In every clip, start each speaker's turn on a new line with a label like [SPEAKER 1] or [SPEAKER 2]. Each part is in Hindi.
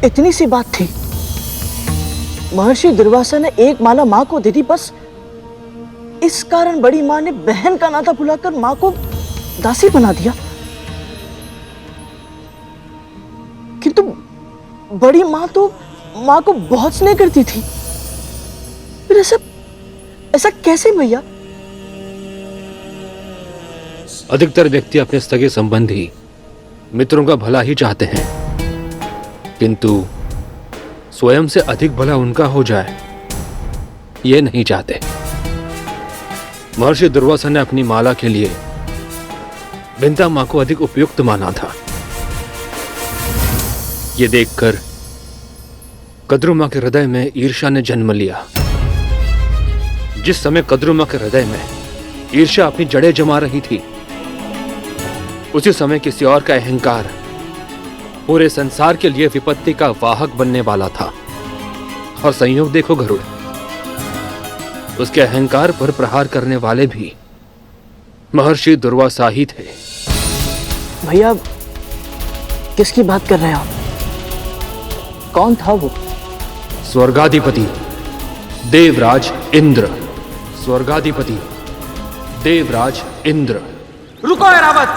[SPEAKER 1] इतनी सी बात थी। महर्षि दुर्वासा ने एक माला मां को दे दी, बस इस कारण बड़ी मां ने बहन का नाता भुलाकर मां को दासी बना दिया। किंतु बड़ी मां तो मां को बहुत स्नेह करती थी। फिर ऐसा कैसे भैया?
[SPEAKER 2] अधिकतर व्यक्ति अपने सगे संबंधी मित्रों का भला ही चाहते हैं, किंतु स्वयं से अधिक भला उनका हो जाए ये नहीं चाहते। महर्षि दुर्वासा ने अपनी माला के लिए बिंता मां को अधिक उपयुक्त माना था। ये देखकर कद्रू मां के हृदय में ईर्ष्या ने जन्म लिया। जिस समय कद्रू मां के हृदय में ईर्ष्या अपनी जड़ें जमा रही थी, उसी समय किसी और का अहंकार पूरे संसार के लिए विपत्ति का वाहक बनने वाला था। और संयोग देखो गरुड़, उसके अहंकार पर प्रहार करने वाले भी महर्षि दुर्वासा ही थे।
[SPEAKER 1] भैया किसकी बात कर रहे हैं आप? कौन था वो?
[SPEAKER 2] स्वर्गाधिपति देवराज इंद्र। स्वर्गाधिपति देवराज इंद्र।
[SPEAKER 3] रुको ऐरावत!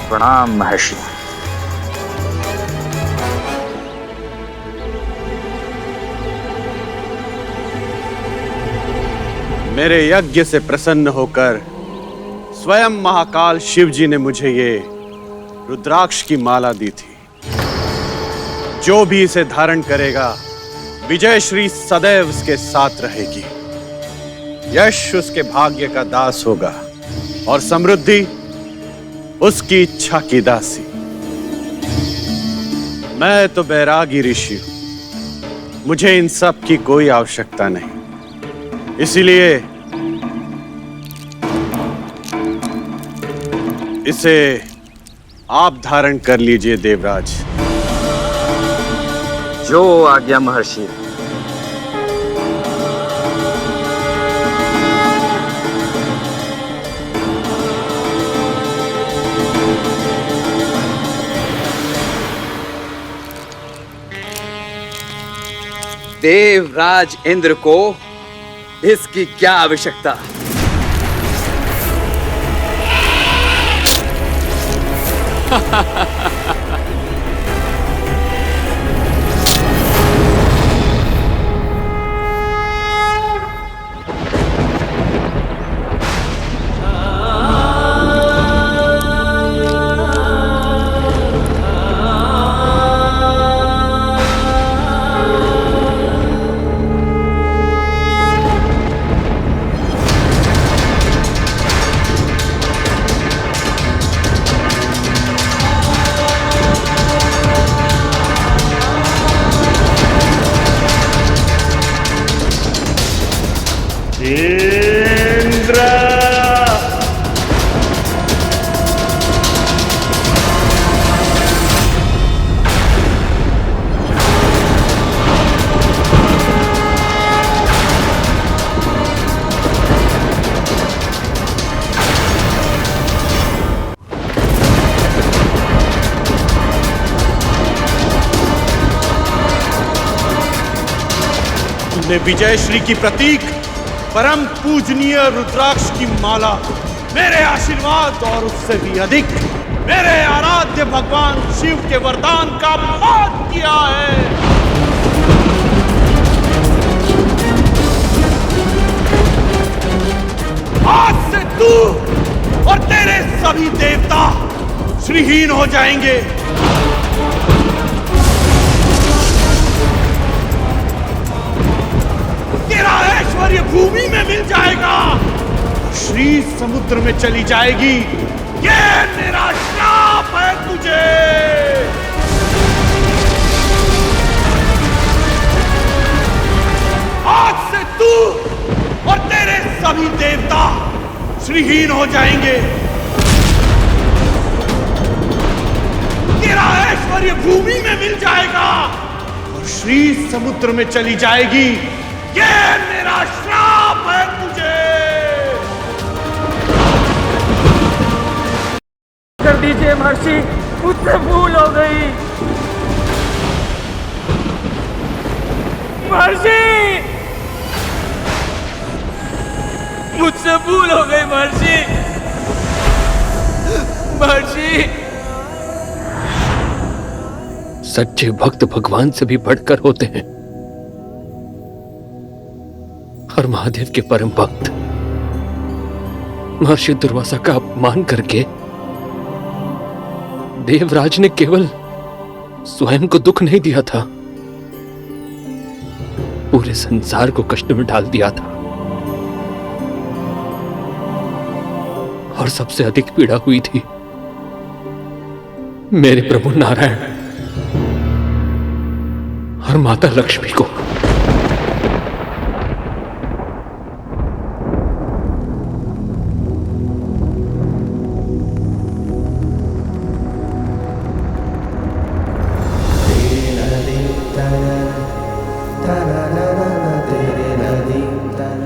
[SPEAKER 4] प्रणाम महर्षि।
[SPEAKER 5] मेरे यज्ञ से प्रसन्न होकर स्वयं महाकाल शिव जी ने मुझे ये रुद्राक्ष की माला दी थी। जो भी इसे धारण करेगा, विजय श्री सदैव उसके साथ रहेगी। यश उसके भाग्य का दास होगा और समृद्धि उसकी इच्छा की दासी। मैं तो बैरागी ऋषि हूं, मुझे इन सब की कोई आवश्यकता नहीं। इसीलिए इसे आप धारण कर लीजिए देवराज।
[SPEAKER 4] जो आज्ञा महर्षि।
[SPEAKER 3] देवराज इंद्र को इसकी क्या आवश्यकता?
[SPEAKER 5] तुमने विजय श्री की प्रतीक परम पूजनीय रुद्राक्ष की माला मेरे आशीर्वाद और उससे भी अधिक मेरे आराध्य भगवान शिव के वरदान का अपमान किया है। आज से तू और तेरे सभी देवता श्रीहीन हो जाएंगे। तेरा ऐश्वर्य भूमि में मिल जाएगा, श्री समुद्र में चली जाएगी। ये मेरा श्राप है तुझे। आज से तू और तेरे सभी देवता श्रीहीन हो जाएंगे। तेरा ऐश्वर्य भूमि में मिल जाएगा और श्री समुद्र में चली जाएगी। ये मेरा श्राप है तुझे।
[SPEAKER 6] कर दीजिए महर्षि, मुझसे भूल हो गई। महर्षि, मुझसे भूल हो गई महर्षि। महर्षि,
[SPEAKER 2] सच्चे भक्त भगवान से भी बढ़कर होते हैं और महादेव के परम भक्त महर्षि दुर्वासा का अपमान करके देवराज ने केवल स्वयं को दुख नहीं दिया था, पूरे संसार को कष्ट में डाल दिया था। और सबसे अधिक पीड़ा हुई थी मेरे प्रभु नारायण और माता लक्ष्मी को।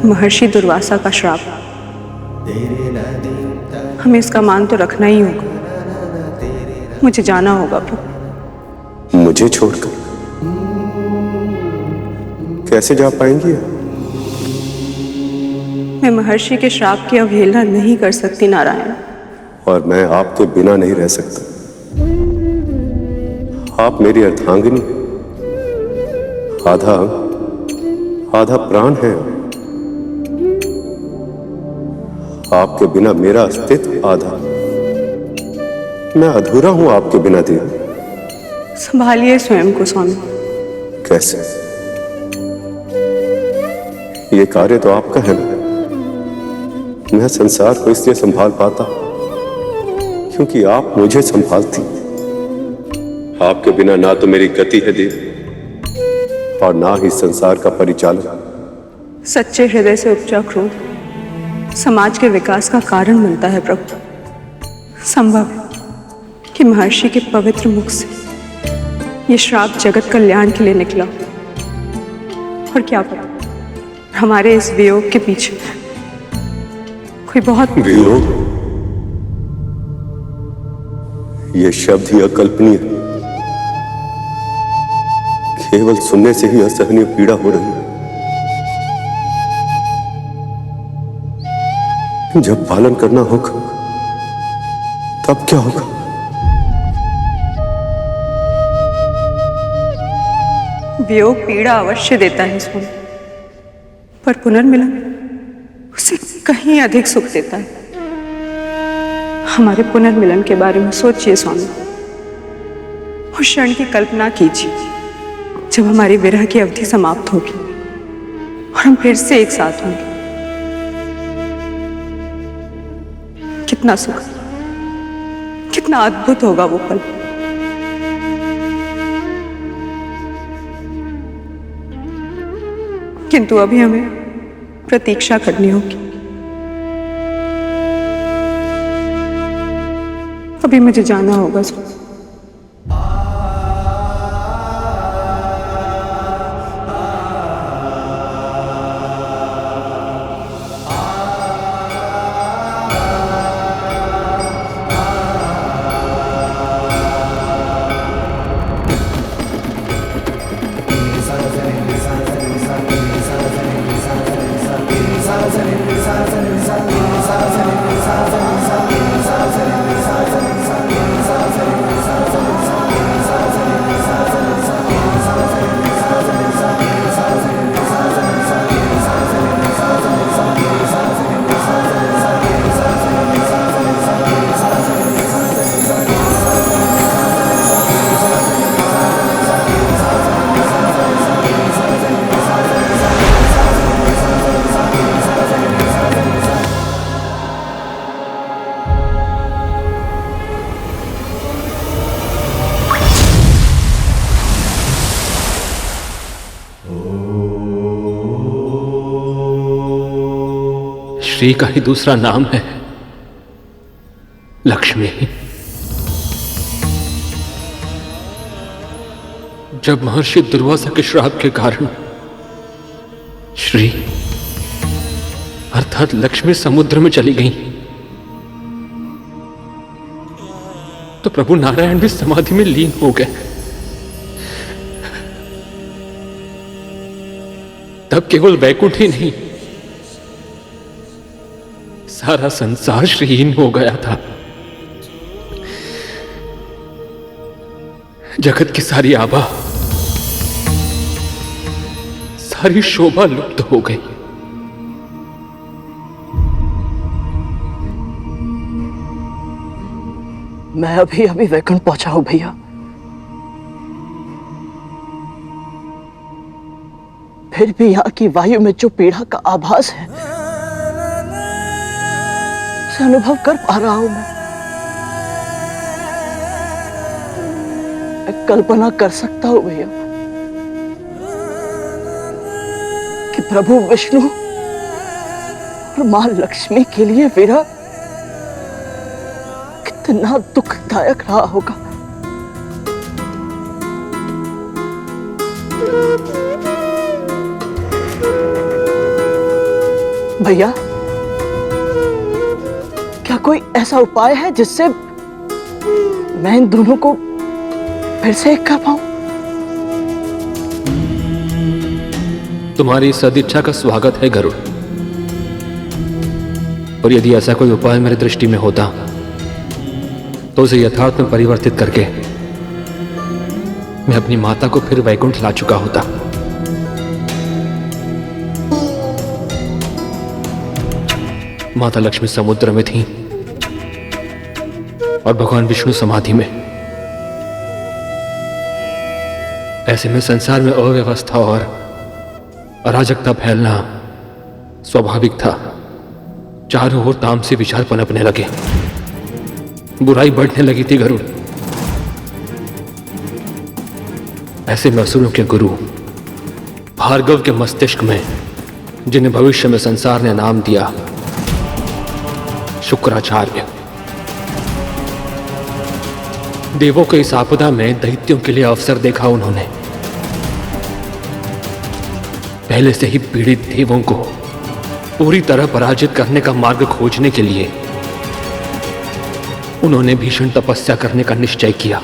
[SPEAKER 7] महर्षि दुर्वासा का श्राप, हमें इसका मान तो रखना ही होगा। मुझे जाना होगा प्रभु।
[SPEAKER 8] मुझे छोड़कर कैसे जा पाएंगी आप?
[SPEAKER 7] मैं महर्षि के श्राप की अवहेलना नहीं कर सकती नारायण।
[SPEAKER 8] और मैं आपके बिना नहीं रह सकता। आप मेरी अर्धांगिनी, आधा आधा प्राण है। आपके बिना मेरा अस्तित्व आधा। मैं अधूरा हूं आपके बिना देव।
[SPEAKER 7] संभालिए स्वयं को स्वामी।
[SPEAKER 8] कैसे? ये कार्य तो आपका है ना। मैं संसार को इसलिए संभाल पाता क्योंकि आप मुझे संभालती। आपके बिना ना तो मेरी गति है देव और ना ही संसार का परिचालन।
[SPEAKER 7] सच्चे हृदय से उपजा क्रोध समाज के विकास का कारण बनता है प्रभु। संभव है कि महर्षि के पवित्र मुख से ये श्राप जगत कल्याण के लिए निकला। और क्या पता हमारे इस वियोग के पीछे कोई बहुत
[SPEAKER 8] वियोग? ये शब्द ही अकल्पनीय है। केवल सुनने से ही असहनीय पीड़ा हो रही है। जब पालन करना होगा तब क्या होगा?
[SPEAKER 7] वियोग पीड़ा अवश्य देता है स्वामी, पर पुनर्मिलन उसे कहीं अधिक सुख देता है। हमारे पुनर्मिलन के बारे में सोचिए स्वामी। उस क्षण की कल्पना कीजिए जब हमारी विरह की अवधि समाप्त होगी और हम फिर से एक साथ होंगे। कितना सुख, कितना अद्भुत होगा वो पल। किंतु अभी हमें प्रतीक्षा करनी होगी। अभी मुझे जाना होगा।
[SPEAKER 2] श्री का ही दूसरा नाम है लक्ष्मी। जब महर्षि दुर्वासा के श्राप के कारण श्री अर्थात लक्ष्मी समुद्र में चली गई, तो प्रभु नारायण भी समाधि में लीन हो गए। तब केवल वैकुंठ ही नहीं, सारा संसार श्रीहीन हो गया था। जगत की सारी आभा, सारी शोभा लुप्त हो गई।
[SPEAKER 1] मैं अभी अभी वैकुंठ पहुंचा हूं भैया। फिर भी यहां की वायु में जो पीड़ा का आभास है, उसे अनुभव कर पा रहा हूं मैं कल्पना कर सकता हूं भैया कि प्रभु विष्णु और मां लक्ष्मी के लिए विरह कितना दुखदायक रहा होगा। भैया, क्या कोई ऐसा उपाय है जिससे मैं इन दोनों को फिर से एक कर पाऊं?
[SPEAKER 2] तुम्हारी सदिच्छा का स्वागत है गरुड़, और यदि ऐसा कोई उपाय मेरी दृष्टि में होता तो उसे यथार्थ में परिवर्तित करके मैं अपनी माता को फिर वैकुंठ ला चुका होता। माता लक्ष्मी समुद्र में थी और भगवान विष्णु समाधि में। ऐसे में संसार में अव्यवस्था और अराजकता फैलना स्वाभाविक था। चारों ओर तामसी विचार पनपने लगे, बुराई बढ़ने लगी थी गरुड़। ऐसे में असुरों के गुरु भार्गव के मस्तिष्क में, जिन्हें भविष्य में संसार ने नाम दिया शुक्राचार्य, देवों के इस आपदा में दैत्यों के लिए अवसर देखा उन्होंने। पहले से ही पीड़ित देवों को पूरी तरह पराजित करने का मार्ग खोजने के लिए उन्होंने भीषण तपस्या करने का निश्चय किया।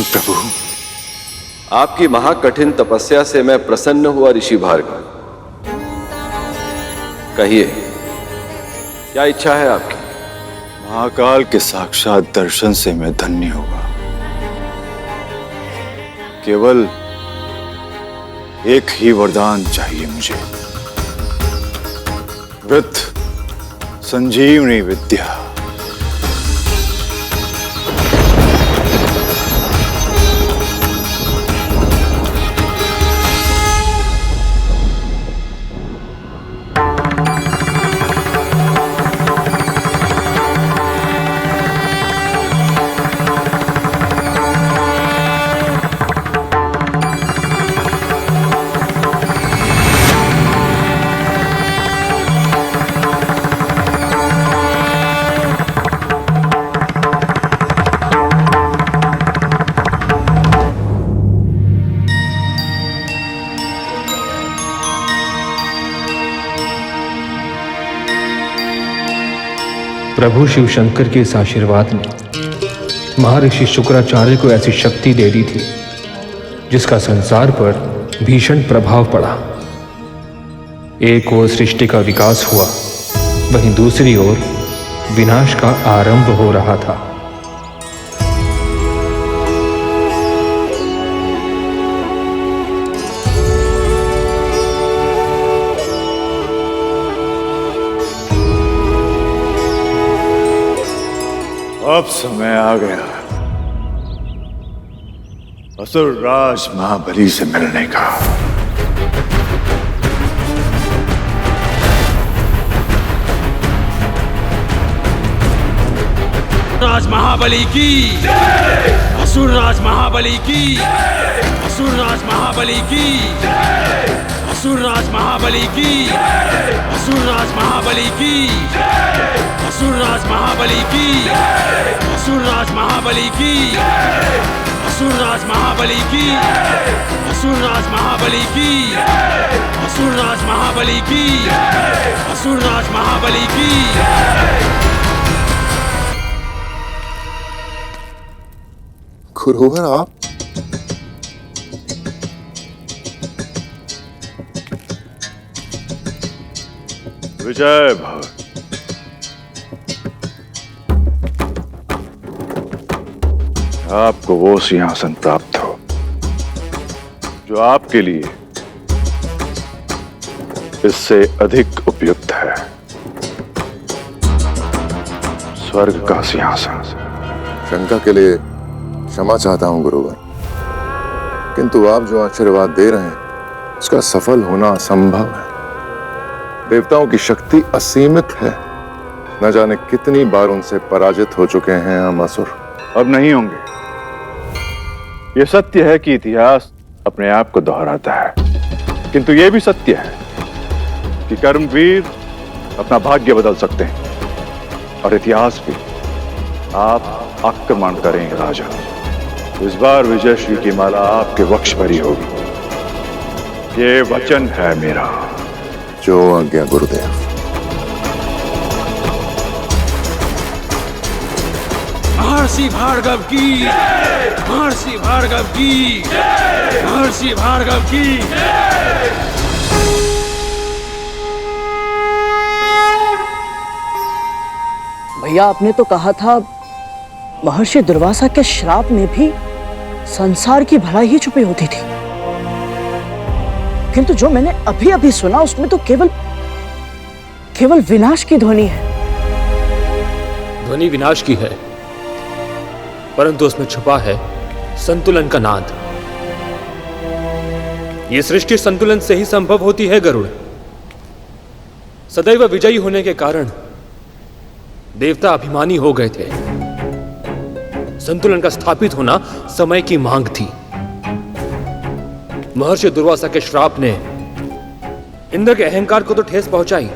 [SPEAKER 8] प्रभु, आपकी महाकठिन तपस्या से मैं प्रसन्न हुआ ऋषि भार्गव। कहिए, क्या इच्छा है आपकी?
[SPEAKER 9] महाकाल के साक्षात दर्शन से मैं धन्य हुआ। केवल एक ही वरदान चाहिए मुझे, वृत्त संजीवनी विद्या।
[SPEAKER 2] प्रभु शिव शंकर के इस आशीर्वाद ने महर्षि शुक्राचार्य को ऐसी शक्ति दे दी थी जिसका संसार पर भीषण प्रभाव पड़ा। एक ओर सृष्टि का विकास हुआ, वहीं दूसरी ओर विनाश का आरंभ हो रहा था।
[SPEAKER 9] अब समय आ गया असुर राज महाबली से मिलने का।
[SPEAKER 6] राज महाबली की, असुर राज महाबली की, असुर राज महाबली की, असुर राज महाबली की, असुर राज महाबली की, असुर राज महाबली की, असुर राज महाबली की, असुर राज महाबली की, असुर राज महाबली की, असुर राज महाबली की, असुर राज महाबली की।
[SPEAKER 10] गुरुवर आप
[SPEAKER 9] विजय भव। आपको वो सिंहासन प्राप्त हो जो आपके लिए इससे अधिक उपयुक्त है, स्वर्ग का सिंहासन।
[SPEAKER 10] शंका के लिए क्षमा चाहता हूं गुरुवर, किंतु आप जो आशीर्वाद दे रहे हैं उसका सफल होना असंभव है। देवताओं की शक्ति असीमित है, न जाने कितनी बार उनसे पराजित हो चुके हैं हम असुर।
[SPEAKER 9] अब नहीं होंगे। यह सत्य है कि इतिहास अपने आप को दोहराता है, किंतु यह भी सत्य है कि कर्मवीर अपना भाग्य बदल सकते हैं और इतिहास भी। आप आक्रमण करेंगे राजा। इस बार विजयश्री की माला आपके वक्ष पर ही होगी, ये वचन है मेरा।
[SPEAKER 10] जो आज्ञा गुरुदेव।
[SPEAKER 6] महर्षि भार्गव की, महर्षि भार्गव की, महर्षि भार्गव की।
[SPEAKER 1] भैया आपने तो कहा था महर्षि दुर्वासा के श्राप में भी संसार की भलाई ही छुपी होती थी, किंतु जो मैंने अभी अभी सुना उसमें तो केवल विनाश की ध्वनि है।
[SPEAKER 2] ध्वनि विनाश की है, परंतु उसमें छुपा है संतुलन का नाद। ये सृष्टि संतुलन से ही संभव होती है गरुड़। सदैव विजयी होने के कारण देवता अभिमानी हो गए थे। संतुलन का स्थापित होना समय की मांग थी। महर्षि दुर्वासा के श्राप ने इंद्र के अहंकार को तो ठेस पहुंचाई,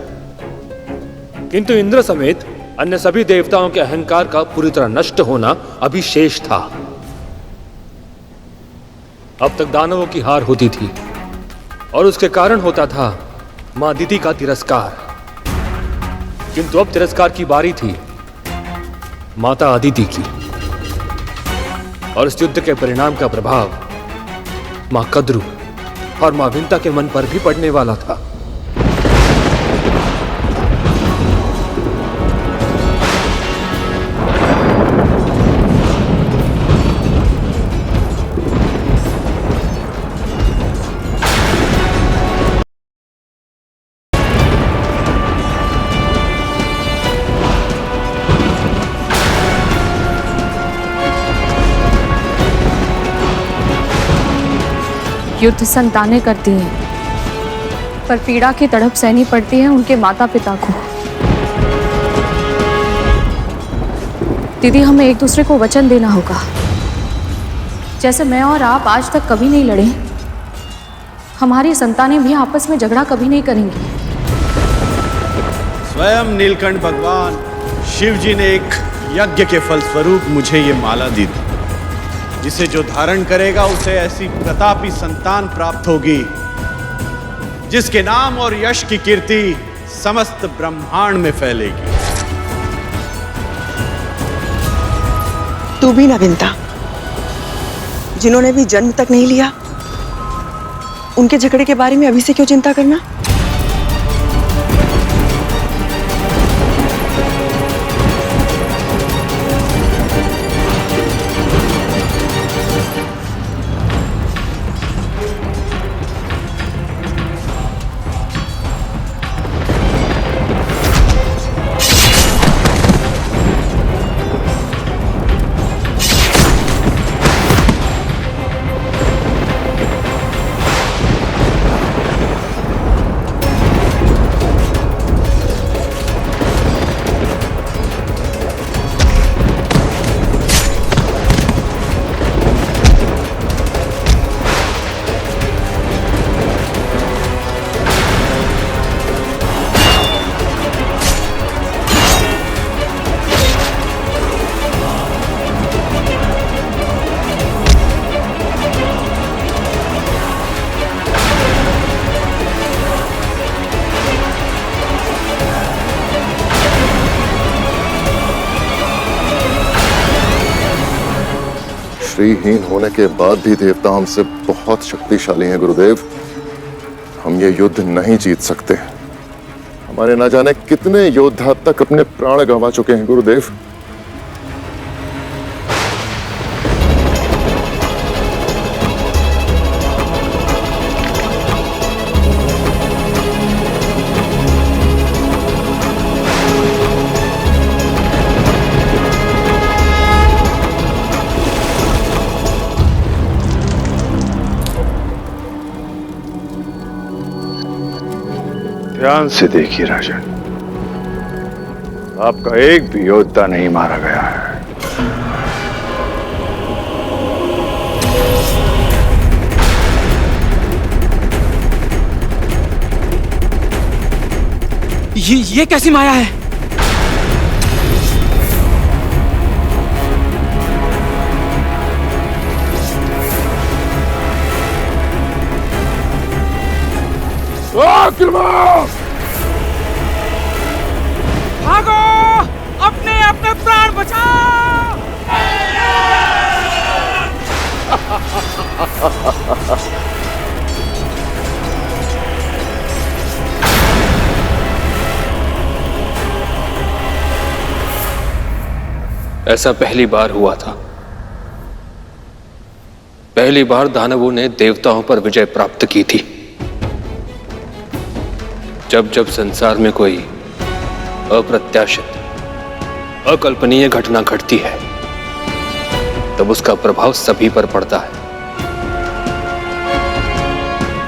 [SPEAKER 2] किंतु इंद्र समेत अन्य सभी देवताओं के अहंकार का पूरी तरह नष्ट होना अभी शेष था। अब तक दानवों की हार होती थी और उसके कारण होता था मां अदिति का तिरस्कार, किंतु अब तिरस्कार की बारी थी माता अदिति की, और इस युद्ध के परिणाम का प्रभाव मां कद्रु और मां विंता के मन पर भी पड़ने वाला था।
[SPEAKER 11] युद्ध संतानें करती हैं, पर पीड़ा की तड़प सहनी पड़ती है उनके माता पिता को। दीदी, हमें एक दूसरे को वचन देना होगा। जैसे मैं और आप आज तक कभी नहीं लड़े, हमारी संतानें भी आपस में झगड़ा कभी नहीं करेंगी।
[SPEAKER 5] स्वयं नीलकंठ भगवान शिव जी ने एक यज्ञ के फलस्वरूप मुझे ये माला दी थी, जिसे जो धारण करेगा उसे ऐसी प्रतापी संतान प्राप्त होगी जिसके नाम और यश की कीर्ति समस्त ब्रह्मांड में फैलेगी।
[SPEAKER 7] तू भी ना विंता, जिन्होंने भी जन्म तक नहीं लिया, उनके झगड़े के बारे में अभी से क्यों चिंता करना?
[SPEAKER 10] श्रीहीन होने के बाद भी देवता हमसे बहुत शक्तिशाली हैं गुरुदेव। हम ये युद्ध नहीं जीत सकते। हमारे न जाने कितने योद्धा अब तक अपने प्राण गंवा चुके हैं गुरुदेव।
[SPEAKER 9] ध्यान से देखिए राजन, आपका एक भी योद्धा नहीं मारा गया है।
[SPEAKER 6] ये कैसी माया है? भागो, अपने अपने प्राण बचाओ।
[SPEAKER 2] ऐसा पहली बार हुआ था। पहली बार दानवों ने देवताओं पर विजय प्राप्त की थी। जब जब संसार में कोई अप्रत्याशित, अकल्पनीय घटना घटती है, तब उसका प्रभाव सभी पर पड़ता है।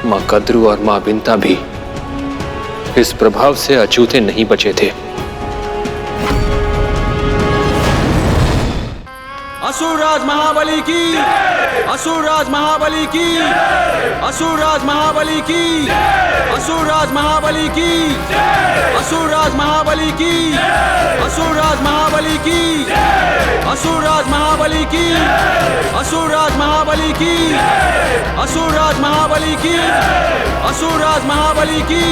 [SPEAKER 2] मां कद्रू और मां बिंता भी इस प्रभाव से अछूते नहीं बचे थे।
[SPEAKER 6] असुरराज महाबली की, असुरराज महाबली की, असुरराज महाबली की, असुरराज महाबली की, असुरराज महाबली की, असुरराज महाबली की, असुरराज महाबली की, असुरराज महाबली की, असुरराज महाबली की, असुरराज महाबली की।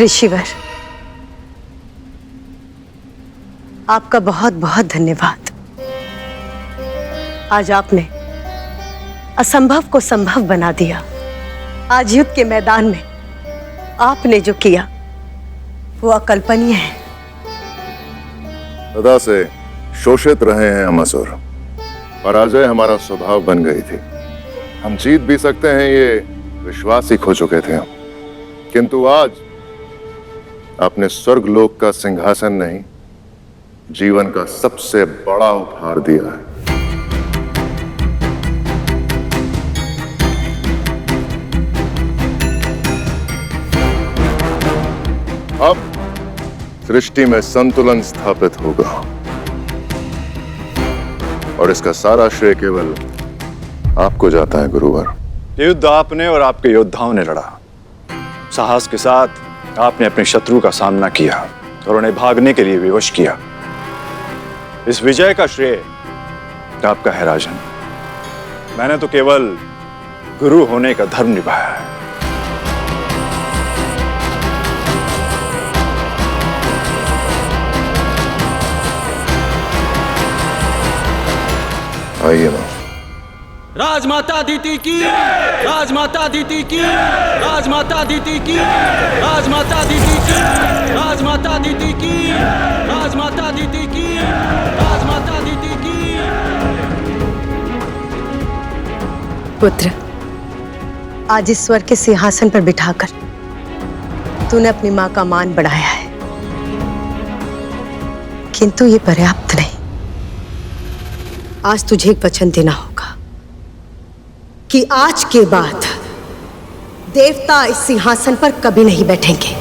[SPEAKER 12] ऋषिवर, आपका बहुत बहुत धन्यवाद। आज आपने असंभव को संभव बना दिया। आज युद्ध के मैदान में आपने जो किया वो अकल्पनीय है।
[SPEAKER 10] सदा से शोषित रहे हैं हम असुर। पराजय हमारा स्वभाव बन गई थी। हम जीत भी सकते हैं ये विश्वास ही खो चुके थे हम। किंतु आज आपने स्वर्गलोक का सिंहासन नहीं, जीवन का सबसे बड़ा उपहार दिया है। अब सृष्टि में संतुलन स्थापित होगा और इसका सारा श्रेय केवल आपको जाता है गुरुवर।
[SPEAKER 9] युद्ध आपने और आपके योद्धाओं ने लड़ा। साहस के साथ आपने अपने शत्रु का सामना किया और उन्हें भागने के लिए विवश किया। इस विजय का श्रेय आपका है राजन। मैंने तो केवल गुरु होने का धर्म निभाया है।
[SPEAKER 10] आइए ना।
[SPEAKER 6] राजमाता दीति की, राजमाता दीति की, राजमाता दीति की, राजमाता दीति की, राजमाता दीति की, राजमाता दीति की, राजमाता दीति की।
[SPEAKER 12] पुत्र, आज ईश्वर के सिंहासन पर बिठाकर तूने अपनी मां का मान बढ़ाया है, किंतु ये पर्याप्त नहीं। आज तुझे एक वचन देना होगा कि आज के बाद देवता इस सिंहासन पर कभी नहीं बैठेंगे।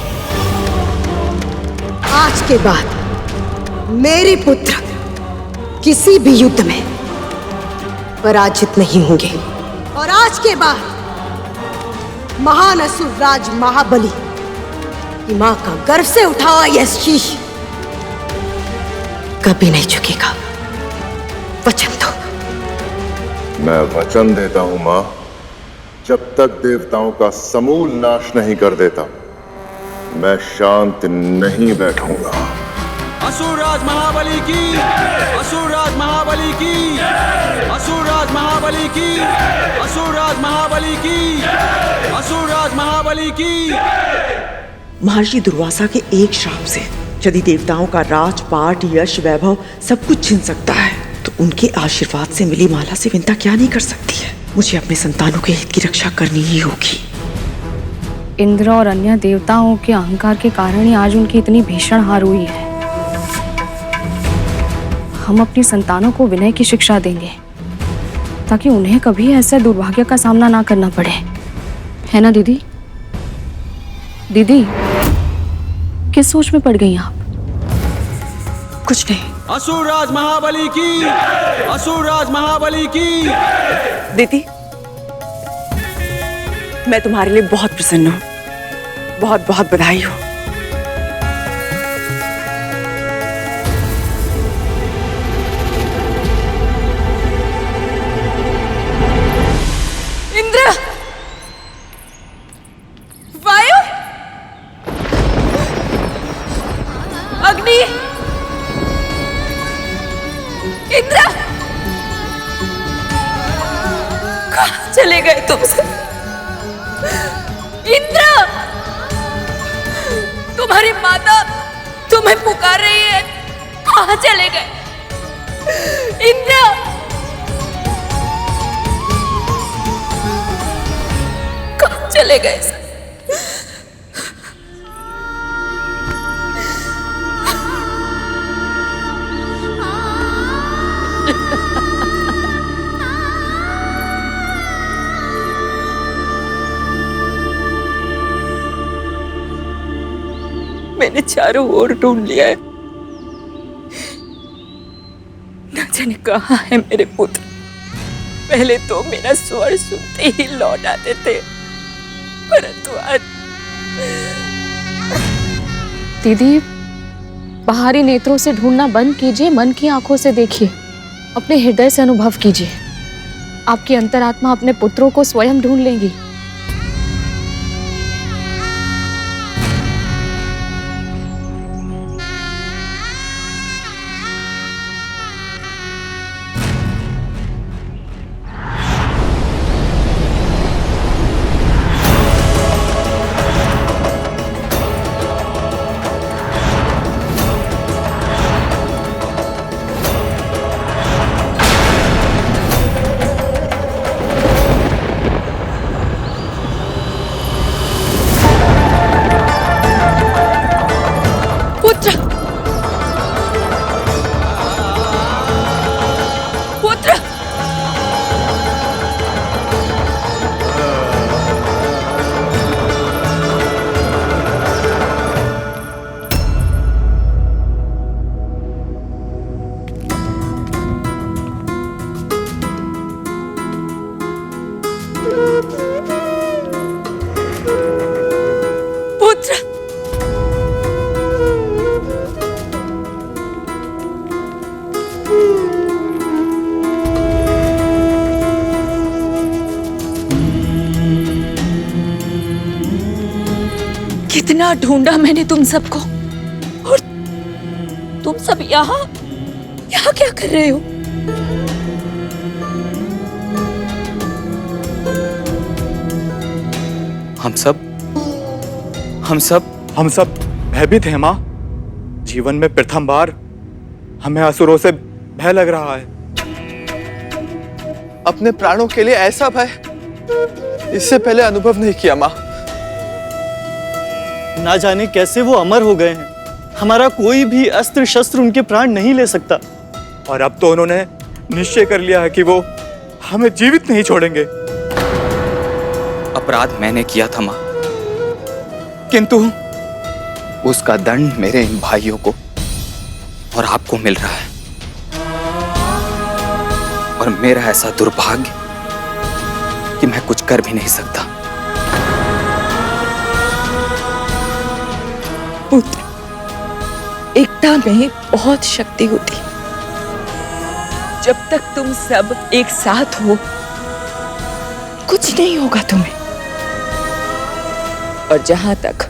[SPEAKER 12] आज के बाद मेरे पुत्र किसी भी युद्ध में पराजित नहीं होंगे। और आज के बाद महान असुर राज महाबली की मां का गर्व से उठा हुआ यह शीश कभी नहीं झुकेगा। वचन दो।
[SPEAKER 10] मैं वचन देता हूं मां, जब तक देवताओं का समूल नाश नहीं कर देता मैं शांत नहीं बैठूंगा।
[SPEAKER 6] असुरराज महाबली की, असुरराज महाबली की, असुरराज महाबली की, असुरराज महाबली की, असुरराज महाबली की।
[SPEAKER 13] महर्षि दुर्वासा के एक श्राप से यदि देवताओं का राजपाट, यश, वैभव सब कुछ छिन सकता है, तो उनके आशीर्वाद से मिली माला से विंता क्या नहीं कर सकती है। मुझे अपने संतानों के हित की रक्षा करनी ही होगी।
[SPEAKER 11] इंद्र और अन्य देवताओं के अहंकार के कारण ही आज उनकी इतनी भीषण हार हुई है। हम अपनी संतानों को विनय की शिक्षा देंगे ताकि उन्हें कभी ऐसे दुर्भाग्य का सामना ना करना पड़े, है ना दीदी? दीदी, किस सोच में पड़ गई आप?
[SPEAKER 13] कुछ नहीं।
[SPEAKER 6] असुरराज महाबली की, असुरराज महाबली की।
[SPEAKER 13] दीदी, मैं तुम्हारे लिए बहुत प्रसन्न हूँ। बहुत बहुत बधाई हो।
[SPEAKER 12] इंद्र, वायु, अग्नि, इंद्र, कहाँ चले गए तुम सब? इंद्र, तुम्हारी माता तुम्हें पुकार रही है, कहाँ चले गए? इंद्र, कहाँ चले गए सब? मैंने चारों ओर ढूंढ लिया है, न जाने कहाँ है मेरे पुत्र। पहले तो मेरा स्वर सुनते ही लौट आते थे, परंतु आज
[SPEAKER 11] दीदी, बाहरी नेत्रों से ढूंढना बंद कीजिए, मन की आंखों से देखिए, अपने हृदय से अनुभव कीजिए। आपकी अंतरात्मा अपने पुत्रों को स्वयं ढूंढ लेगी।
[SPEAKER 12] कितना ढूंढा मैंने तुम सबको, और तुम सब यहाँ क्या कर रहे हो?
[SPEAKER 14] हम सब भयभीत हैं माँ। जीवन में प्रथम बार हमें असुरों से भय लग रहा है।
[SPEAKER 15] अपने प्राणों के लिए ऐसा भय इससे पहले अनुभव नहीं किया माँ।
[SPEAKER 16] ना जाने कैसे वो अमर हो गए हैं। हमारा कोई भी अस्त्र शस्त्र उनके प्राण नहीं ले सकता।
[SPEAKER 14] और अब तो उन्होंने निश्चय कर लिया है कि वो हमें जीवित नहीं छोड़ेंगे।
[SPEAKER 3] अपराध मैंने किया था मां, किंतु उसका दंड मेरे इन भाइयों को और आपको मिल रहा है। और मेरा ऐसा दुर्भाग्य कि मैं कुछ कर भी नहीं सकता।
[SPEAKER 12] पुत्र, एकता में बहुत शक्ति होती। जब तक तुम सब एक साथ हो, कुछ नहीं होगा तुम्हें। और जहां तक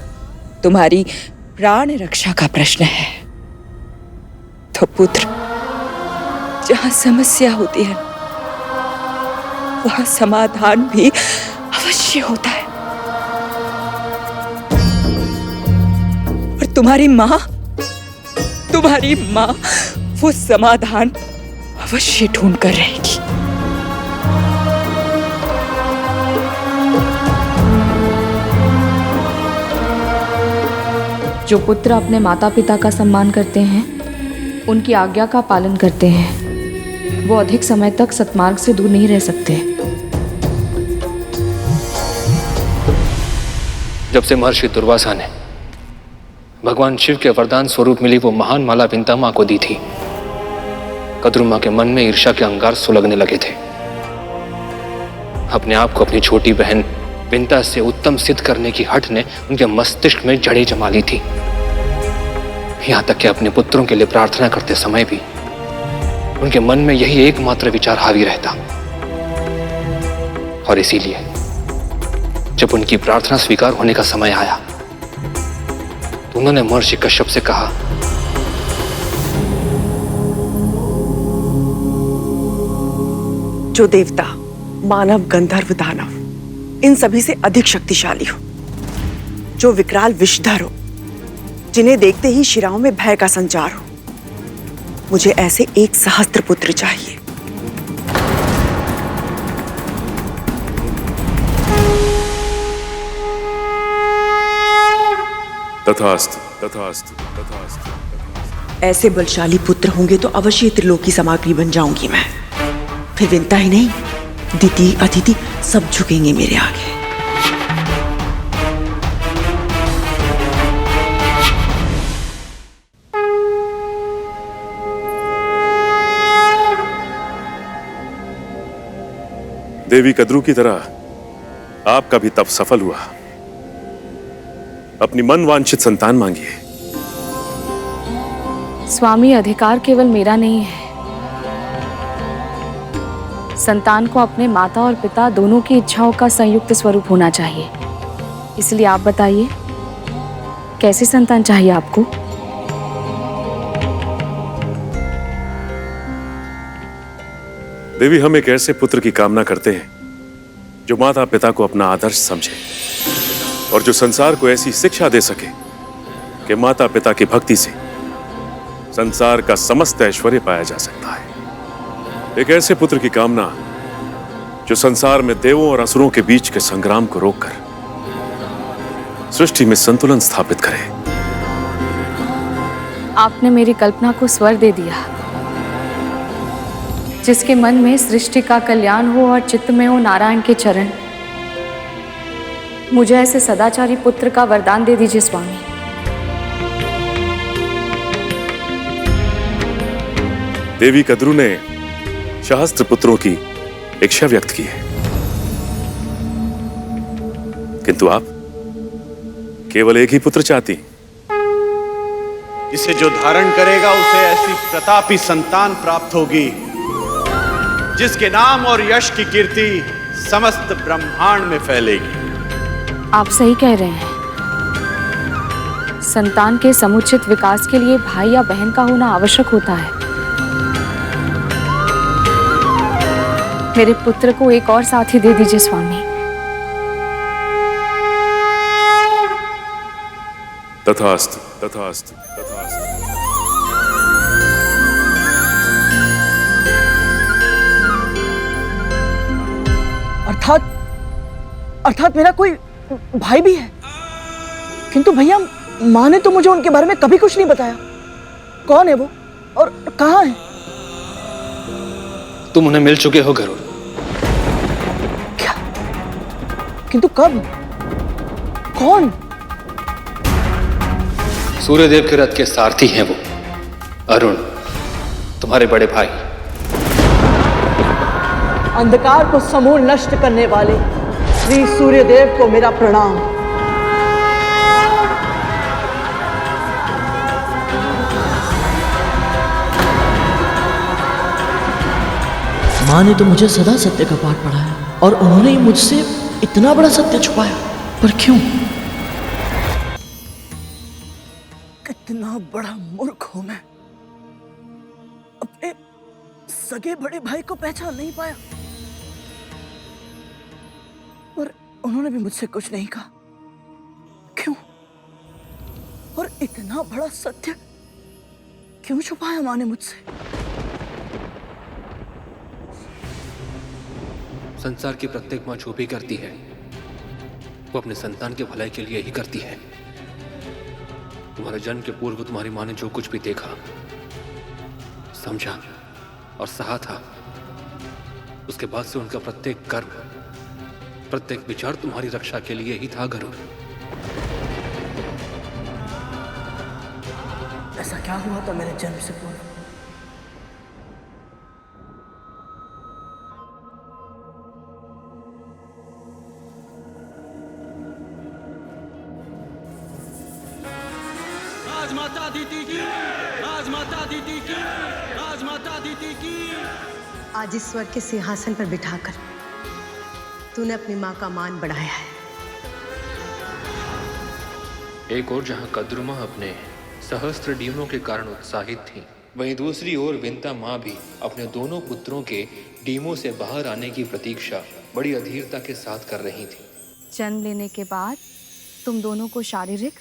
[SPEAKER 12] तुम्हारी प्राण रक्षा का प्रश्न है, तो पुत्र, जहां समस्या होती है वहां समाधान भी अवश्य होता है। और तुम्हारी माँ वो समाधान अवश्य ढूंढ कर रहेगी।
[SPEAKER 11] जो पुत्र अपने माता पिता का सम्मान करते हैं, उनकी आज्ञा का पालन करते हैं, वो अधिक समय तक सत्मार्ग से दूर नहीं रह सकते।
[SPEAKER 2] जब से महर्षि दुर्वासा ने भगवान शिव के वरदान स्वरूप मिली वो महान माला विंता मां को दी थी, कद्रू मां के मन में ईर्ष्या के अंगार सुलगने लगे थे। अपने आप को अपनी छोटी बहन विंता से उत्तम सिद्ध करने की हठ ने उनके मस्तिष्क में जड़ें जमा ली थी। यहां तक कि अपने पुत्रों के लिए प्रार्थना करते समय भी उनके मन में यही एकमात्र विचार हावी रहता। और इसीलिए जब उनकी प्रार्थना स्वीकार होने का समय आया तो उन्होंने महर्षि कश्यप से कहा,
[SPEAKER 13] जो देवता, मानव, गंधर्व, दानव इन सभी से अधिक शक्तिशाली हो, जो विकराल विषधर हो, जिन्हें देखते ही शिराओं में भय का संचार हो, मुझे ऐसे एक सहस्त्र पुत्र चाहिए।
[SPEAKER 10] तथास्तु, तथास्तु, तथास्तु।
[SPEAKER 13] ऐसे बलशाली पुत्र होंगे तो अवश्य त्रिलोकी सामग्री बन जाऊंगी मैं। फिर विंता ही नहीं, दिति, अदिति सब झुकेंगे मेरे आगे।
[SPEAKER 10] देवी कद्रू की तरह आपका भी तप सफल हुआ। अपनी मन वांछित संतान मांगिए।
[SPEAKER 11] स्वामी, अधिकार केवल मेरा नहीं है। संतान को अपने माता और पिता दोनों की इच्छाओं का संयुक्त स्वरूप होना चाहिए। इसलिए आप बताइए, कैसे संतान चाहिए आपको?
[SPEAKER 10] देवी, हम एक ऐसे पुत्र की कामना करते हैं जो माता पिता को अपना आदर्श समझे और जो संसार को ऐसी शिक्षा दे सके कि माता पिता की भक्ति से संसार का समस्त ऐश्वर्य पाया जा सकता है। एक ऐसे पुत्र की कामना जो संसार में देवों और असुरों के बीच के संग्राम को रोककर सृष्टि में संतुलन स्थापित करे।
[SPEAKER 11] आपने मेरी कल्पना को स्वर दे दिया। जिसके मन में सृष्टि का कल्याण हो और चित्त में हो नारायण के चरण, मुझे ऐसे सदाचारी पुत्र का वरदान दे दीजिए स्वामी।
[SPEAKER 10] देवी कद्रू ने सहस्त्र पुत्रों की इच्छा व्यक्त की है, किंतु आप केवल एक ही पुत्र चाहती।
[SPEAKER 5] इसे जो धारण करेगा उसे ऐसी प्रतापी संतान प्राप्त होगी जिसके नाम और यश की कीर्ति समस्त ब्रह्मांड में फैलेगी।
[SPEAKER 11] आप सही कह रहे हैं। संतान के समुचित विकास के लिए भाई या बहन का होना आवश्यक होता है। मेरे पुत्र को एक और साथी दे दीजिए स्वामी।
[SPEAKER 10] तथास्तु, तथास्तु, तथास्तु।
[SPEAKER 1] अर्थात मेरा कोई भाई भी है, किंतु भैया माँ ने तो मुझे उनके बारे में कभी कुछ नहीं बताया। कौन है वो और कहाँ है?
[SPEAKER 2] तुम उन्हें मिल चुके हो गरुड़।
[SPEAKER 1] क्या? किंतु कब? कौन?
[SPEAKER 2] सूर्यदेव के रथ के सारथी हैं वो, अरुण, तुम्हारे बड़े भाई।
[SPEAKER 1] अंधकार को समूल नष्ट करने वाले श्री सूर्यदेव को मेरा प्रणाम। माँ ने तो मुझे सदा सत्य का पाठ पढ़ाया और उन्होंने ही मुझसे इतना बड़ा सत्य छुपाया, पर क्यों? कितना बड़ा मूर्ख हूं मैं। सगे बड़े भाई को पहचान नहीं पाया और उन्होंने भी मुझसे कुछ नहीं कहा। क्यों? और इतना बड़ा सत्य क्यों छुपाया माँ ने मुझसे?
[SPEAKER 2] संसार की प्रत्येक माँ जो भी करती है वो अपने संतान के भलाई के लिए ही करती है। तुम्हारे जन्म के पूर्व तुम्हारी माँ ने जो कुछ भी देखा, समझा और सहा था, उसके बाद से उनका प्रत्येक कर्म, प्रत्येक विचार तुम्हारी रक्षा के लिए ही था गरुड़।
[SPEAKER 1] ऐसा क्या हुआ था मेरे जन्म से पूर्व?
[SPEAKER 6] राजमाता दीदी की, राजमाता दीदी की, राजमाता दीदी की।
[SPEAKER 12] आज इस स्वर्ग के सिंहासन पर बिठाकर तूने अपनी माँ का मान बढ़ाया है।
[SPEAKER 2] एक और जहां कद्रुमा अपने सहस्त्र डीमों के कारण उत्साहित थी, वहीं दूसरी ओर विंता माँ भी अपने दोनों पुत्रों के डीमों से बाहर आने की प्रतीक्षा बड़ी अधीरता के साथ कर रही थी।
[SPEAKER 11] जन्म लेने के बाद तुम दोनों को शारीरिक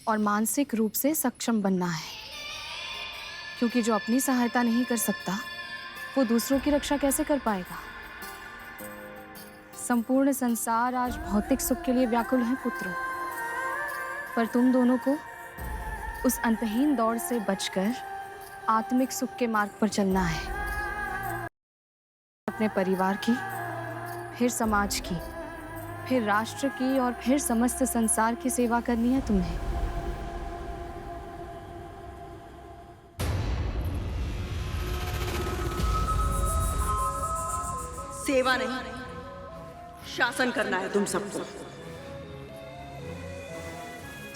[SPEAKER 11] और मानसिक रूप से सक्षम बनना है, क्योंकि जो अपनी सहायता नहीं कर सकता वो दूसरों की रक्षा कैसे कर पाएगा। संपूर्ण संसार आज भौतिक सुख के लिए व्याकुल है पुत्रों, पर तुम दोनों को उस अंतहीन दौड़ से बचकर आत्मिक सुख के मार्ग पर चलना है। अपने परिवार की, फिर समाज की, फिर राष्ट्र की और फिर समस्त संसार की सेवा करनी है तुम्हें।
[SPEAKER 13] सेवा नहीं, शासन करना है तुम सबको।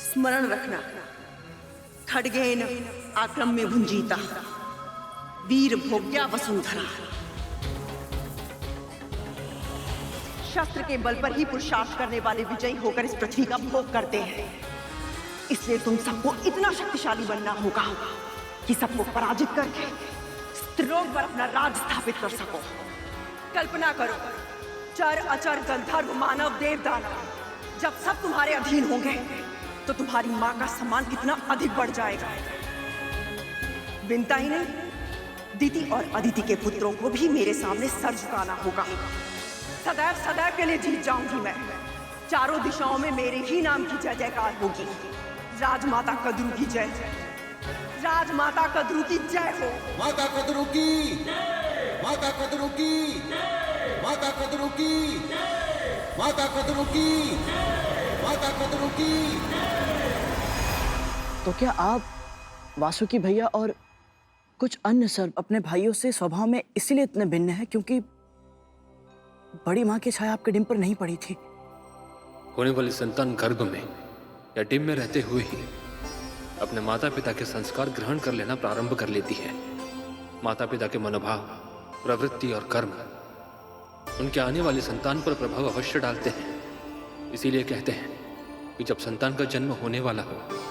[SPEAKER 13] स्मरण रखना, खड्गेन आक्रम्य भुंजीता, वीर भोग्या वसुंधरा। शस्त्र के बल पर ही पुरुषार्थ करने वाले विजयी होकर इस पृथ्वी का भोग करते हैं। इसलिए तुम सबको इतना शक्तिशाली बनना होगा कि सबको पराजित करके स्त्रोग पर अपना राज स्थापित कर सको। कल्पना करो, चर अचर गंधर्व मानव देव दानव जब सब तुम्हारे अधीन होंगे तो तुम्हारी माँ का सम्मान कितना अधिक बढ़ जाएगा। विंता ही नहीं, दीति और अदिति के पुत्रों को भी मेरे सामने सर झुकाना होगा। सदैव सदैव के लिए जीत जाऊंगी मैं। चारों दिशाओं में मेरे ही नाम की जय जयकार होगी। राजमाता कद्रू की जय, राजमाता कद्रू की जय हो।
[SPEAKER 17] माता कद्रू की, माता कद्रू की, माता कद्रू की, माता कद्रू की, माता कद्रू की।
[SPEAKER 1] तो क्या आप वासुकी भैया और कुछ अन्य सर्प अपने भाइयों से स्वभाव में इसीलिए इतने भिन्न हैं क्योंकि बड़ी माँ की छाया आपके डिम पर नहीं पड़ी थी?
[SPEAKER 2] होने वाली संतान गर्भ में या डिम में रहते हुए ही अपने माता पिता के संस्कार ग्रहण कर लेना प्रारंभ कर लेती है। माता पिता के मनोभाव, प्रवृत्ति और कर्म उनके आने वाली संतान पर प्रभाव अवश्य डालते हैं। इसीलिए कहते हैं कि जब संतान का जन्म होने वाला हो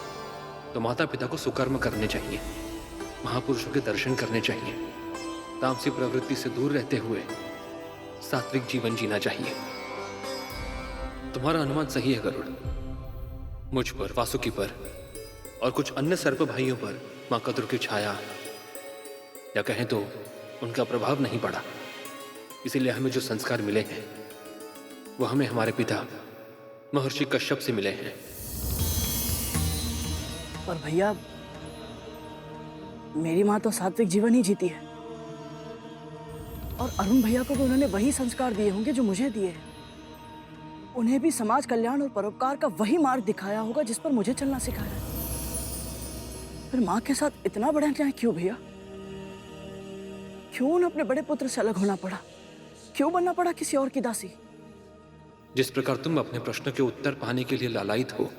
[SPEAKER 2] तो माता पिता को सुकर्म करने चाहिए, महापुरुषों के दर्शन करने चाहिए, तामसी प्रवृत्ति से दूर रहते हुए सात्विक जीवन जीना चाहिए। तुम्हारा अनुमान सही है गरुड़। मुझ पर, वासुकी पर और कुछ अन्य सर्प भाइयों पर मां कद्रू की छाया या कहें तो उनका प्रभाव नहीं पड़ा। इसीलिए हमें जो संस्कार मिले हैं वो हमें हमारे पिता महर्षि कश्यप से मिले हैं।
[SPEAKER 1] पर भैया, मेरी माँ तो सात्विक जीवन ही जीती है और अरुण भैया को भी उन्होंने वही संस्कार दिए होंगे जो मुझे दिए हैं। उन्हें भी समाज कल्याण और परोपकार का वही मार्ग दिखाया होगा जिस पर मुझे चलना सिखाया है। फिर माँ के साथ इतना बड़ा अन्याय क्यों भैया? क्यों उन्हें अपने बड़े पुत्र से अलग होना पड़ा? क्यों बनना पड़ा किसी और की दासी?
[SPEAKER 2] जिस प्रकार तुम अपने प्रश्न के उत्तर पाने के लिए लालायित हो,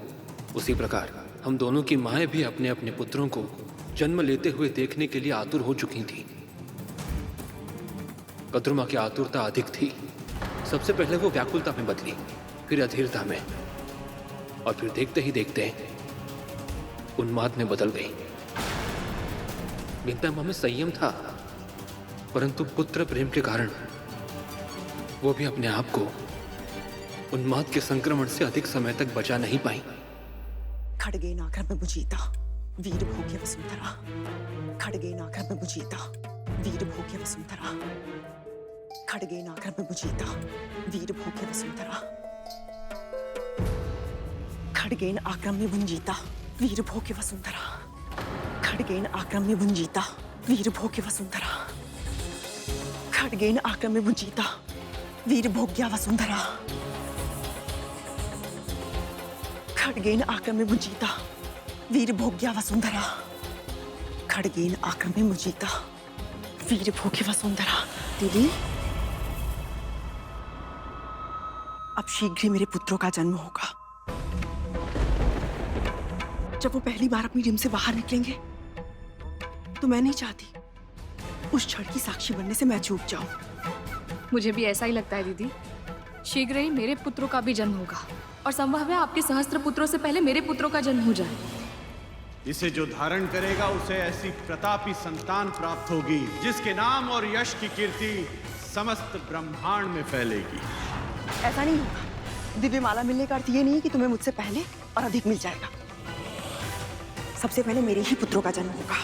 [SPEAKER 2] उसी प्रकार हम दोनों की माएं भी अपने अपने पुत्रों को जन्म लेते हुए देखने के लिए आतुर हो चुकी थी। कद्रुमा की आतुरता अधिक थी। सबसे पहले वो व्याकुलता में बदली, फिर अधीरता में, और फिर देखते ही देखते उन्माद में बदल गई। विंता मां में संयम था, परंतु पुत्र प्रेम के कारण वो भी अपने आप को उन्माद के संक्रमण से अधिक समय तक बचा नहीं पाई।
[SPEAKER 13] खड्गेन आक्रम्य बुझीता वीर भोग्य वसुंधरा। खड्गेन आक्रम्य बुझीता वीर भोग्य वसुंधरा। खड्गेन आक्रम्य बुझीता वीर भोग्य वसुंधरा। खड्गेन आक्रम्य भुंजीता वीर भोग्य वसुंधरा। खड्गेन आक्रम्य भुंजीता वीर भोग्य वसुंधरा। खड्गेन आक्रम्य भुंजीता वीर भोग्य वसुंधरा। खड्गेन आक्रम्य भुंजीता वीर भोग्य वसुंधरा। खड्गेन आक्रम्य भुंजीता वीर भोग्य वसुंधरा। दीदी, अब शीघ्र ही मेरे पुत्रों का जन्म होगा। जब वो पहली बार अपनी जिम से बाहर निकलेंगे तो मैं नहीं चाहती उस क्षण की साक्षी बनने से मैं चूक जाऊं।
[SPEAKER 11] मुझे भी ऐसा ही लगता है दीदी। शीघ्र ही मेरे पुत्रों का भी जन्म होगा और संभव है आपके सहस्त्र पुत्रों से पहले मेरे पुत्रों का जन्म हो जाए।
[SPEAKER 5] इसे जो धारण करेगा उसे ऐसी प्रतापी संतान प्राप्त होगी जिसके नाम और यश की कीर्ति समस्त ब्रह्मांड में फैलेगी।
[SPEAKER 13] ऐसा नहीं होगा। दिव्य माला मिलने का अर्थ ये नहीं कि तुम्हें मुझसे पहले और अधिक मिल जाएगा। सबसे पहले मेरे ही पुत्रों का जन्म होगा।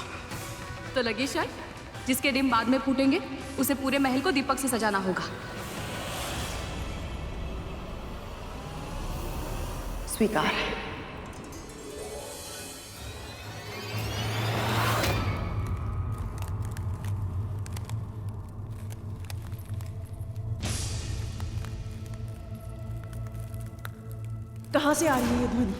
[SPEAKER 11] तो लगे शायद जिसके डिम बाद में फूटेंगे उसे पूरे महल को दीपक से सजाना होगा।
[SPEAKER 13] स्वीकार है। कहां से आ रही है ये ध्वनि?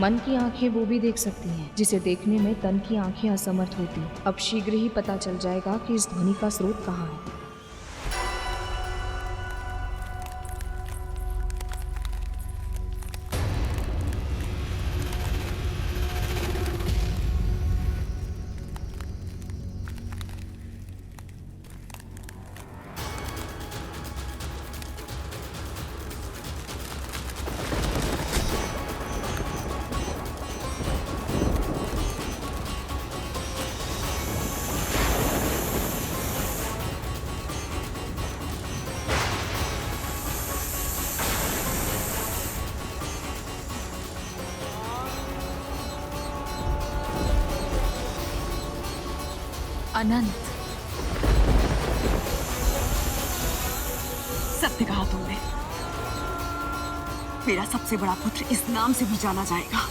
[SPEAKER 11] मन की आंखें वो भी देख सकती हैं जिसे देखने में तन की आंखें असमर्थ होती। अब शीघ्र ही पता चल जाएगा कि इस ध्वनि का स्रोत कहाँ है।
[SPEAKER 12] अनंत,
[SPEAKER 13] सत्य कहा तुमने। मेरा सबसे बड़ा पुत्र इस नाम से भी जाना जाएगा।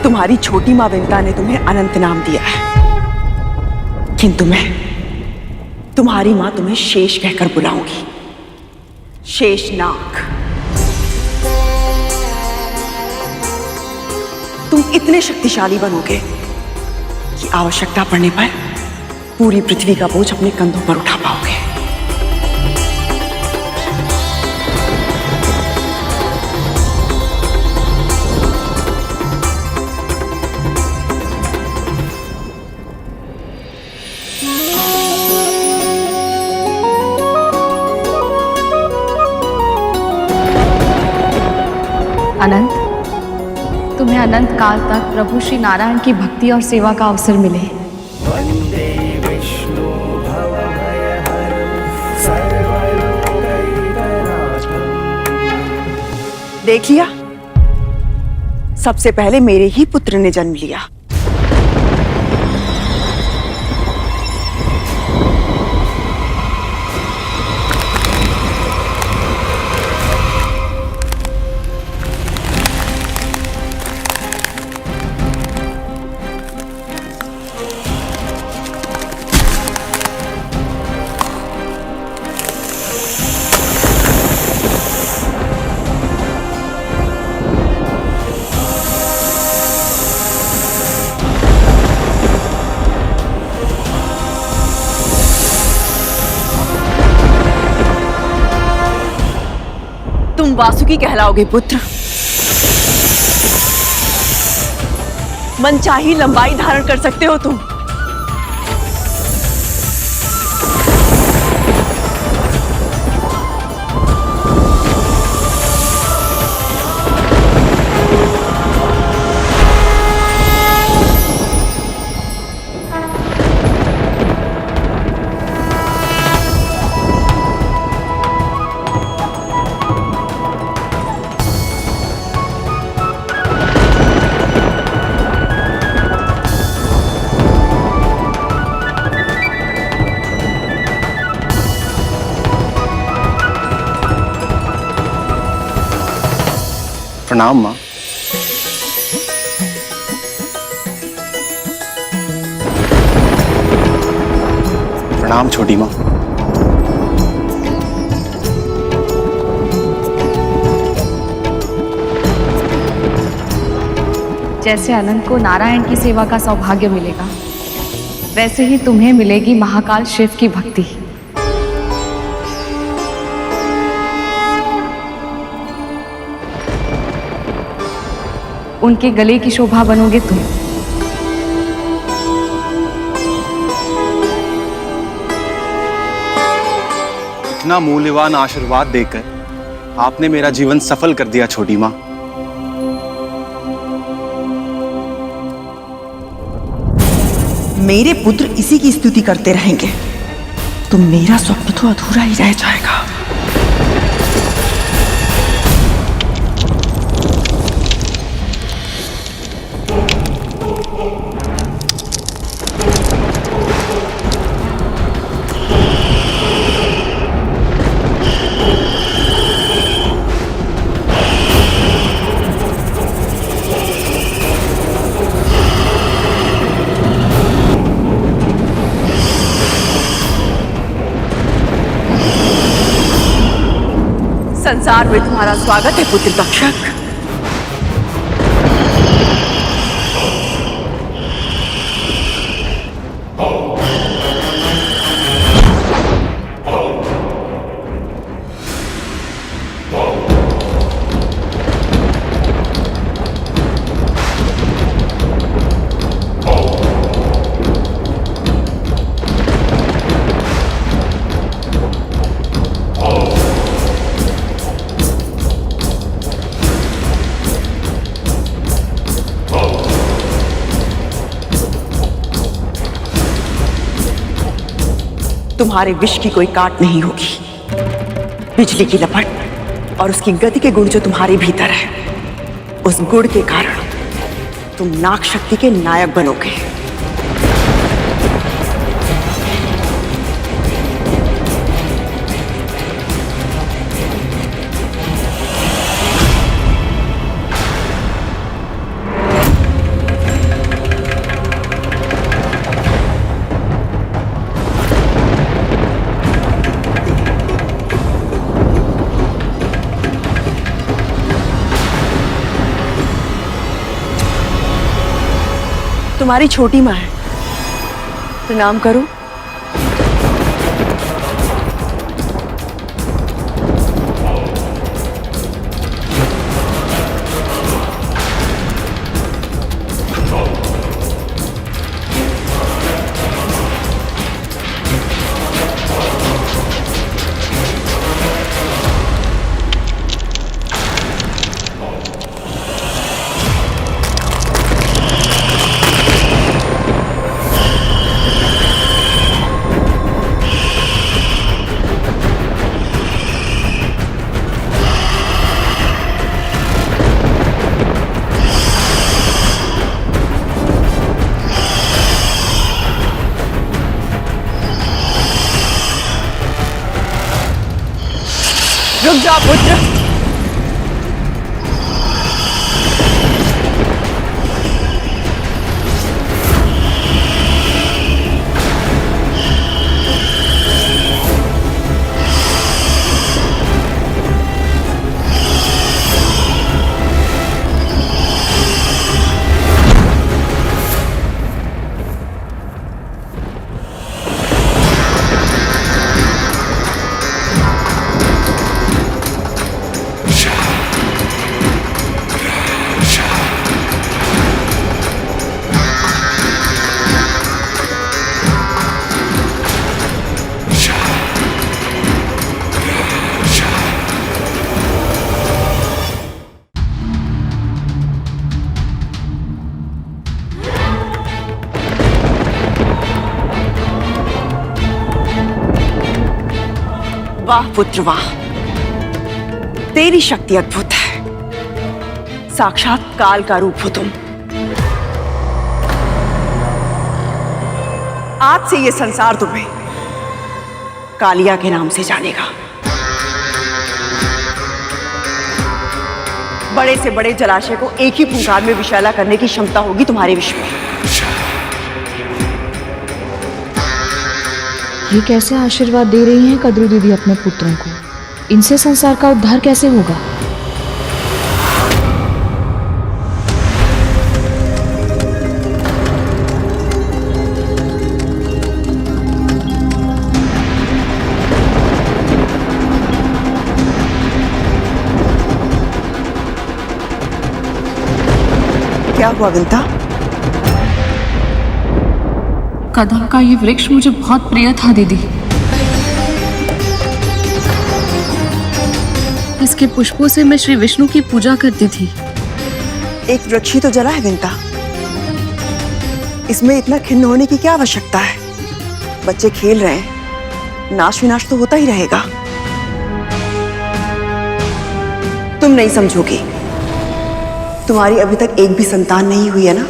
[SPEAKER 13] तुम्हारी छोटी मां विंता ने तुम्हें अनंत नाम दिया है, किंतु मैं तुम्हारी मां तुम्हें शेष कहकर बुलाऊंगी। शेषनाग। तुम इतने शक्तिशाली बनोगे कि आवश्यकता पड़ने पर पूरी पृथ्वी का बोझ अपने कंधों पर उठा पाओगे।
[SPEAKER 11] अनंत, तुम्हें अनंत काल तक प्रभु श्री नारायण की भक्ति और सेवा का अवसर मिले।
[SPEAKER 13] देख लिया, सबसे पहले मेरे ही पुत्र ने जन्म लिया।
[SPEAKER 12] तुम वासुकी कहलाओगे पुत्र। मनचाही लंबाई धारण कर सकते हो तुम।
[SPEAKER 15] प्रणाम माँ। प्रणाम छोटी माँ।
[SPEAKER 11] जैसे अनंत को नारायण की सेवा का सौभाग्य मिलेगा, वैसे ही तुम्हें मिलेगी महाकाल शिव की भक्ति। उनके गले की शोभा बनोगे तुम।
[SPEAKER 15] इतना मूल्यवान आशीर्वाद देकर आपने मेरा जीवन सफल कर दिया छोटी माँ।
[SPEAKER 13] मेरे पुत्र इसी की स्तुति करते रहेंगे तो मेरा स्वप्न तो अधूरा ही रह जाएगा।
[SPEAKER 12] संसार में तुम्हारा स्वागत है पुत्र तक्षक। तुम्हारे विष की कोई काट नहीं होगी। बिजली की लपट और उसकी गति के गुण जो तुम्हारे भीतर है, उस गुण के कारण तुम नाग शक्ति के नायक बनोगे। तुम्हारी छोटी माँ है, प्रणाम करो। रुक जाओ पुत्र।
[SPEAKER 13] वाह पुत्र वाह, तेरी शक्ति अद्भुत है। साक्षात काल का रूप हो तुम। आज से ये संसार तुम्हें कालिया के नाम से जानेगा। बड़े से बड़े जलाशय को एक ही फुंकार में विषैला करने की क्षमता होगी तुम्हारे विश्व में।
[SPEAKER 11] ये कैसे आशीर्वाद दे रही हैं कद्रू दीदी अपने पुत्रों को? इनसे संसार का उद्धार कैसे होगा?
[SPEAKER 13] क्या हुआ विंता?
[SPEAKER 11] कदम का ये वृक्ष मुझे बहुत प्रिय था दीदी। इसके पुष्पों से मैं श्री विष्णु की पूजा करती थी।
[SPEAKER 13] एक वृक्ष ही तो जला है विंता, इसमें इतना खिन्न होने की क्या आवश्यकता है? बच्चे खेल रहे हैं, नाश विनाश तो होता ही रहेगा। तुम नहीं समझोगी, तुम्हारी अभी तक एक भी संतान नहीं हुई है ना?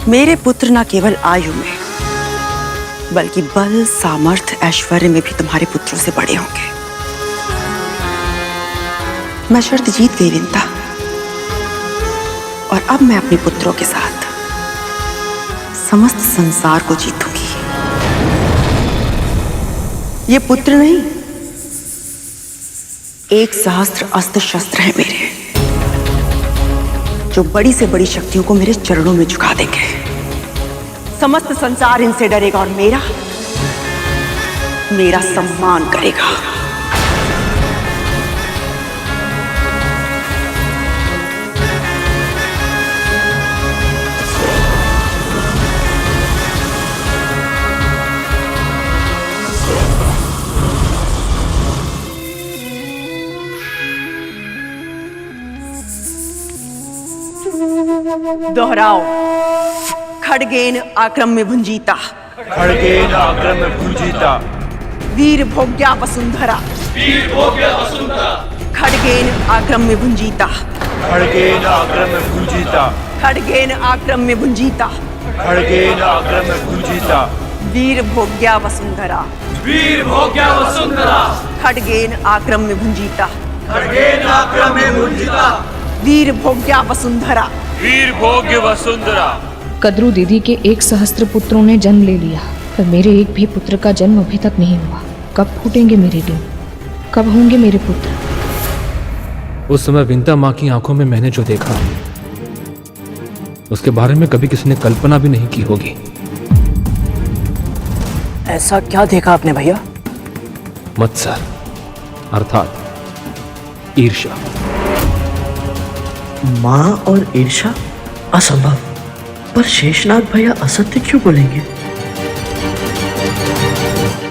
[SPEAKER 13] मेरे पुत्र न केवल आयु में बल्कि बल, सामर्थ्य, ऐश्वर्य में भी तुम्हारे पुत्रों से बड़े होंगे। मैं शर्त जीत गई विंता, और अब मैं अपने पुत्रों के साथ समस्त संसार को जीतूंगी। ये पुत्र नहीं, 1,000 अस्त्र शस्त्र हैं मेरे, जो बड़ी से बड़ी शक्तियों को मेरे चरणों में झुका देंगे। समस्त संसार इनसे डरेगा और मेरा सम्मान करेगा। दोहराओ। खड़गेन आक्रम में भुंजीता,
[SPEAKER 18] खड़गेन आक्रम में भुंजीता,
[SPEAKER 13] वीर भोग्या वसुंधरा,
[SPEAKER 18] वीर भोग्या वसुंधरा,
[SPEAKER 13] खड़गेन आक्रम में भुंजीता,
[SPEAKER 18] खड़गेन आक्रम में भुंजीता,
[SPEAKER 13] खड़गेन आक्रम में भुंजीता,
[SPEAKER 18] खड़गेन आक्रम में भुंजीता,
[SPEAKER 13] वीर भोग्या वसुंधरा,
[SPEAKER 18] वीर भोग्या वसुंधरा,
[SPEAKER 13] खड़गेन आक्रम में भुंजीता,
[SPEAKER 18] खड़गेन आक्रम में भुंजीता,
[SPEAKER 13] वीर भोग्या वसुंधरा,
[SPEAKER 18] वीर भोग्य वसुंधरा।
[SPEAKER 11] कद्रू दीदी के 1,000 पुत्रों ने जन्म ले लिया, पर मेरे एक भी पुत्र का जन्म अभी तक नहीं हुआ। कब फूटेंगे मेरे दिन? कब होंगे मेरे पुत्र?
[SPEAKER 2] उस समय विंता माँ की आंखों में मैंने जो देखा, उसके बारे में कभी किसी ने कल्पना भी नहीं की होगी।
[SPEAKER 1] ऐसा क्या देखा आपने भैया?
[SPEAKER 2] मत्सर अर्थात ईर्ष्या।
[SPEAKER 19] मां और ईर्ष्या? असंभव। पर शेषनाग भैया असत्य क्यों बोलेंगे?